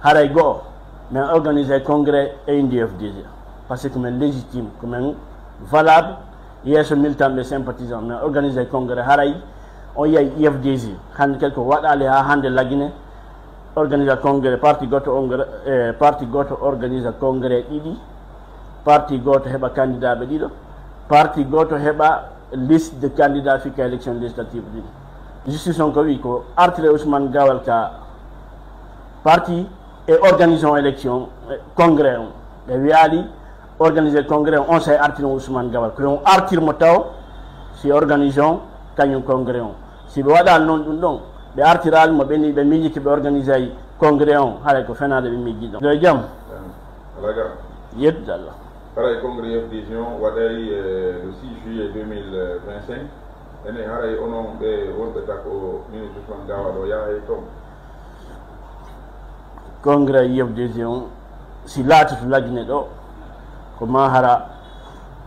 Haraigo, mais organiser congrès et une DFDG. Parce que comme légitime, comme valable, il y a ce militant de sympathisants, mais organiser congrès Harai, on y a IFDG. Quand quelque wad aller à hand la Guinée, organiser congrès, parti goto organiser congrès idi, parti goto heba candidat be dido, parti goto heba liste de candidats fika élection législative dido. Justice on ko wi ko artire Ousmane Gawal ka parti et organisons élection congrès on be wiali organiser congrès on sait artire Ousmane Gawal ko on artire mo taw si organisons kañum congrès on si be wadal non dum don be artiral mo beni be miji be organiser congrès on hare ko fenade be miji don do jam alaga yet dalla para congrès FDJ waday le 6 juillet 2025 ene haray onon be wonbe tako ministre Ousmane Gawal do yahay tom congrès FDJ si laati to lagine do ko ma hara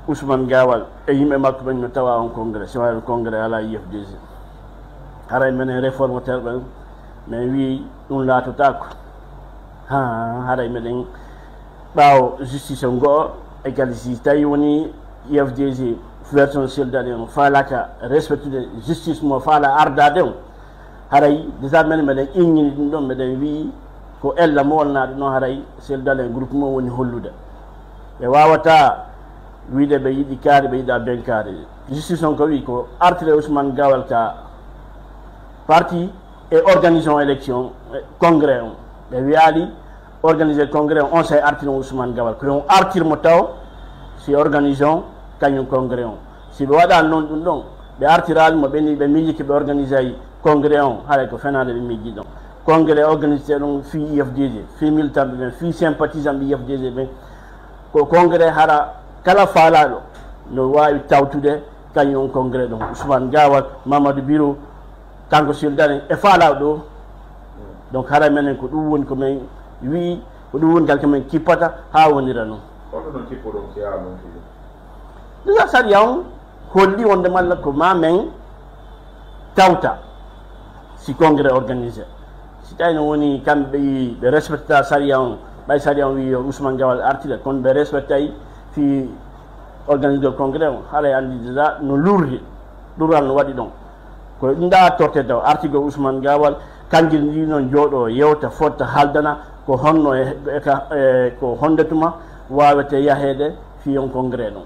Ousmane Gawal e yimbe makko ben no tawa on congrès si wala congrès ala FDJ haray men réformateur ben mais wi dum laatota ko haray men bawo justice ngo égalisé tay woni FDJ version seldade on falaka respectude justice mo fala ardade on haray déjà men ingini dum don meden wi ko ella mo wonna no haray seldade groupe mo woni hollude e wawata wiide be yidi kaari be yida benkari justice on ko wi ko artire Ousmane Gawal ka parti et organisons élection congrès on be wiali organiser congrès on sait artire Ousmane Gawal ko on artire mo taw si organisons kañum congrès on si be wadal non dum don be artiral mo beni be miji ke be organiser congrès on hare ko fenade be miji don congrès organisé don fi IFDG fi militant be fi sympathisant be IFDG be ko congrès hara kala falado no wawi tawtude kañum congrès don Ousmane Gawal Mamadou Biro kanko sildane e fala do donc hara menen ko dum woni ko men wi ko dum woni kalke men kipata ha wonira non on non tipo don ci ha non déjà sariyaw holli wonde malla ko ma men tawta si congrès organisé si tay no woni kambe be respecta sariyaw bay sariyaw wi Ousmane Gawal artide kon be respectay fi organiser congrès hala andi déjà no lurri dural no wadi don ko nda torte daw artigo Ousmane Gawal kanjir ni non jodo yewta fotta haldana ko honno ko hondetuma wawete yahede fi on congrès non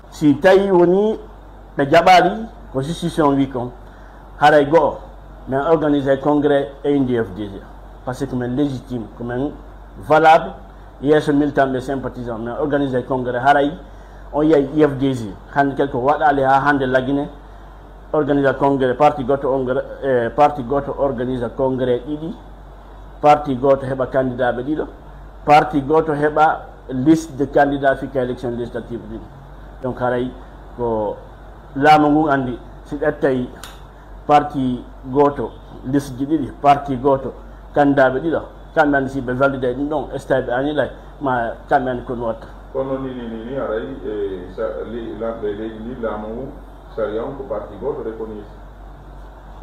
si tawi woni ɓe jaɓali ko justition wi kon haray goo min organiser congrès et une DFDG parce que min légitime komin valable yeeso militant ɓe sympathisant min organiser congrès haray on yiyay IFDG hande quelque waɗali ha hande lagine organiser congrès parti goto organiser congrès ɗiɗi parti goto heɓa candidat ɓe ɗiɗo parti goto heɓa liste de candidats fika élection législative ɗiɗi donc haray ko laamu ngu andi si ƴettay parti goto liste ji ɗiɗi parti goto candidat ɓe ɗiɗo kamɓe andi si ɓe valide ɗum ɗon estaɓe aniɗay ma kamɓe andi kono watta kono ni haray leydi ndi laamu ngu sariyan ko parti goto reconnise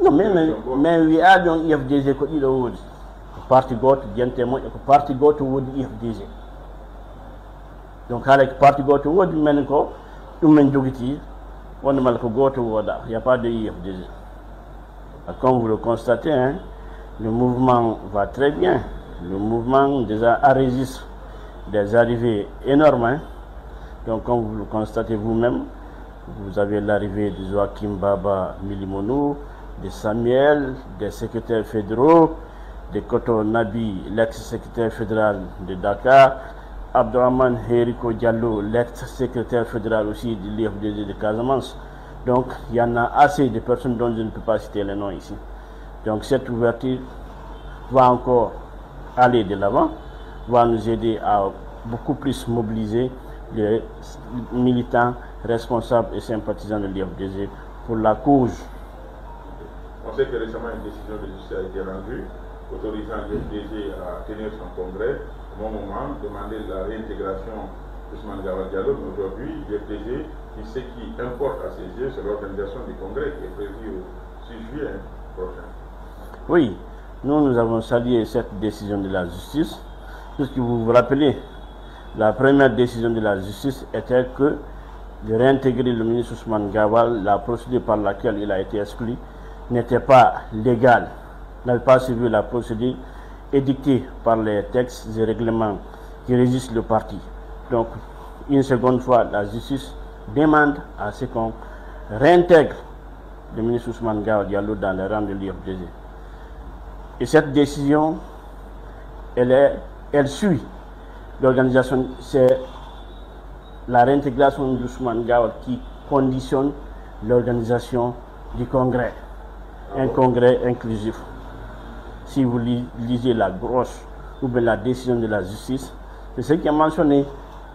non mais wiyaɓe on IFDG ko ɗiɗo woodi parti goto jente moƴƴo ko parti goto woodi IFDG donc haala ko parti goto woodi men ko ɗum men jogiti wonde mala ko goto wooda y a pas de IFDG comme vous le constatez hein, le mouvement va très bien le mouvement déjà enregistre des arrivées énormes hein. Donc comme vous le constatez vous-même vous avez l'arrivée de Joachim Baba Milimonou, de Samuel, des secrétaires fédéraux, de Koto Nabi, l'ex-secrétaire fédéral de Dakar, Abdourahmane Heriko Diallo, l'ex-secrétaire fédéral aussi de l'IFDG de Casamance. Donc il y en a assez de personnes dont je ne peux pas citer les noms ici. Donc cette ouverture va encore aller de l'avant, va nous aider à beaucoup plus mobiliser les militants, responsables et sympathisants de l'IFDG pour la cause. On sait que récemment une décision de justice a été rendue autorisant l'IFDG à tenir son congrès. Au bon moment, demander la réintégration d'Ousmane Gawal Diallo, mais aujourd'hui, l'IFDG, ce qui importe à ses yeux, c'est l'organisation du congrès qui est prévu au 6 juillet prochain. Oui, nous avons salué cette décision de la justice, puisque vous vous rappelez, la première décision de la justice était que de réintégrer le ministre Ousmane Gawal, la procédure par laquelle il a été exclu n'était pas légale, n'avait pas suivi la procédure édictée par les textes et règlements qui régissent le parti. Donc, une seconde fois, la justice demande à ce qu'on réintègre le ministre Ousmane Gawal Diallo dans les rangs de l'IFDG. Et cette décision, elle suit l'organisation, c'est la réintégration d'Ousmane Gawal qui conditionne l'organisation du congrès, un congrès inclusif. Si vous lisez la broche ou bien la décision de la justice, c'est ce qui est mentionné.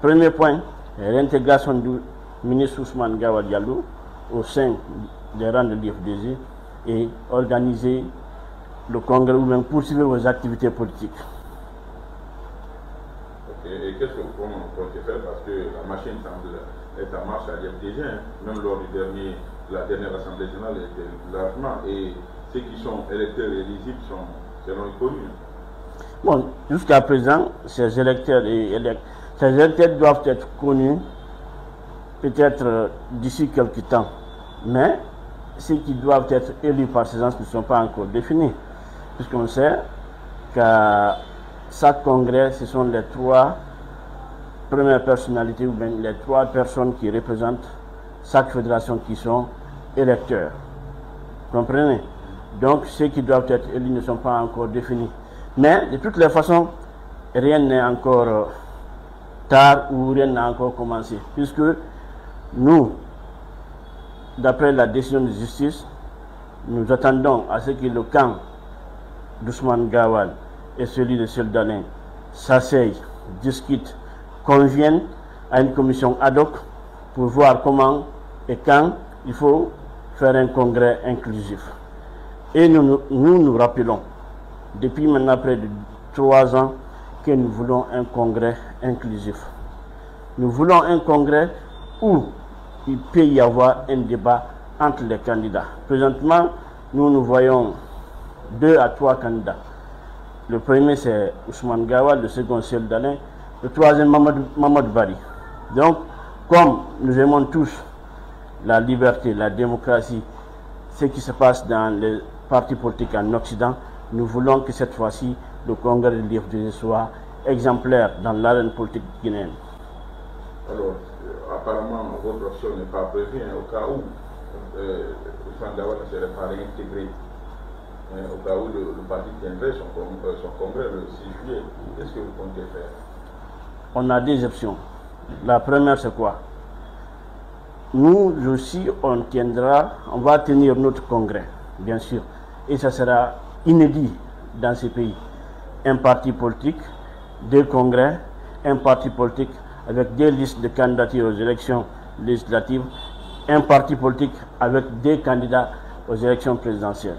Premier point, réintégration du ministre Ousmane Gawal Diallo au sein des rangs de l'IFDG et organiser le congrès ou même poursuivre vos activités politiques. Et qu'est-ce que vous comptez faire, parce que la machine semble être en marche à l'IFDG, même lors de la dernière Assemblée générale, elle était largement, et ceux qui sont électeurs et éligibles seront inconnus. Bon, jusqu'à présent, ces électeurs doivent être connus peut-être d'ici quelques temps, mais ceux qui doivent être élus par ces gens ne sont pas encore définis, puisqu'on sait qu'à chaque congrès, ce sont les 3 premières personnalités ou bien les 3 personnes qui représentent chaque fédération qui sont électeurs. Vous comprenez? Donc, ceux qui doivent être élus ne sont pas encore définis. Mais, de toutes les façons, rien n'est encore tard ou rien n'a encore commencé. Puisque nous, d'après la décision de justice, nous attendons à ce que le camp d'Ousmane Gawal et celui de Seldalin s'asseyent, discutent, conviennent à une commission ad hoc pour voir comment et quand il faut faire un congrès inclusif. Et nous rappelons, depuis maintenant près de 3 ans, que nous voulons un congrès inclusif. Nous voulons un congrès où il peut y avoir un débat entre les candidats. Présentement, nous voyons 2 à 3 candidats. Le premier, c'est Ousmane Gawal, le second, c'est Seldalin, le troisième, Mamadou Bari. Donc, comme nous aimons tous la liberté, la démocratie, ce qui se passe dans les partis politiques en Occident, nous voulons que cette fois-ci, le congrès de l'IFDG soit exemplaire dans l'arène politique guinéenne. Alors, apparemment, votre option n'est pas prévue, au cas où Ousmane Gawal ne serait pas réintégré. Au cas où le parti tiendrait son congrès le 6 juillet, qu'est-ce que vous comptez faire? On a 2 options. La première, c'est quoi? Nous aussi, on va tenir notre congrès, bien sûr, et ça sera inédit dans ce pays. Un parti politique, 2 congrès, un parti politique avec 2 listes de candidatures aux élections législatives, un parti politique avec 2 candidats aux élections présidentielles.